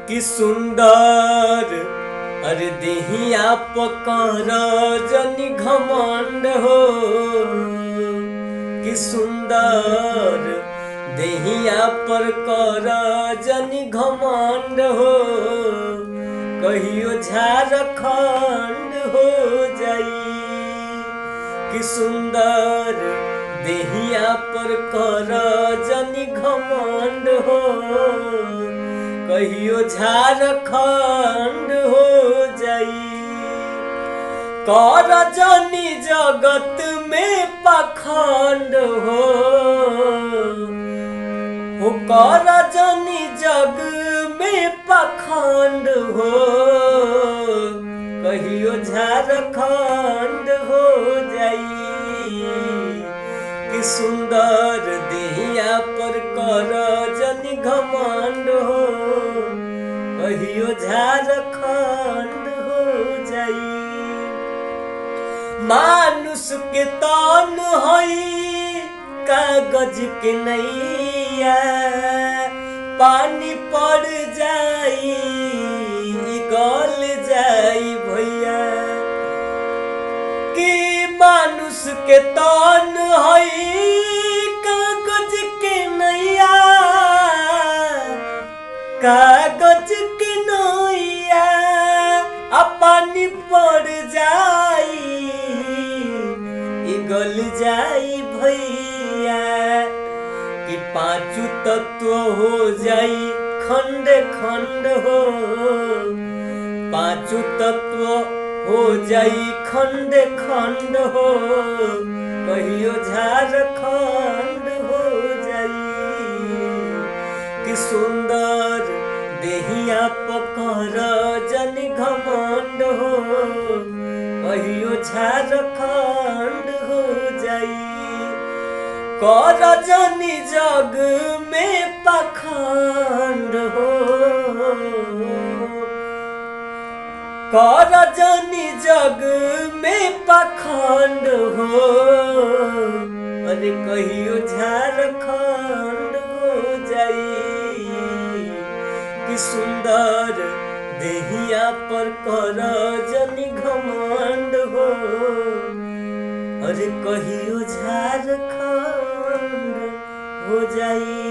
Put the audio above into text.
कि सुंदर अरे देहिया पकर जनी घमंड हो। कि सुंदर देहिया पर कर जनी घमंड हो। कहियो झारखंड हो जाई। कि सुंदर देहिया पर कर जनी घमंड हो। कहियो झारखंड हो जाई। कर जनी जगत में पाखंड हो। कर जनी जग में पाखंड हो। कहियो झारखंड हो जाई। कि सुंदर देहिया पर कर जनी घमंड हो। कहियो झारखंड हो जाई। मानुष के तन हई कागज के नैया। पानी पड़ जाई गल जाई भैया। कि मानुष के तन हई कागज के नैया। कागज के नैया पानी पड़ जाई गल जाई भैया। कि पांचू तत्व हो जाई खंड खंड हो। पांचू तत्व हो जाई खंड खंड हो। कहियो झारखंड हो जाई। कि सुंदर देहिया पकर जनी घमंड हो। कहियो झारखंड हो जाई। कर जनी जग में पाखंड हो। कर जनी जग में पाखंड हो। अरे कहियो झारखंड हो जाई। कि सुंदर देहिया पर कर जनी घमंड हो। अरे कहियो झारखंड हो जाई।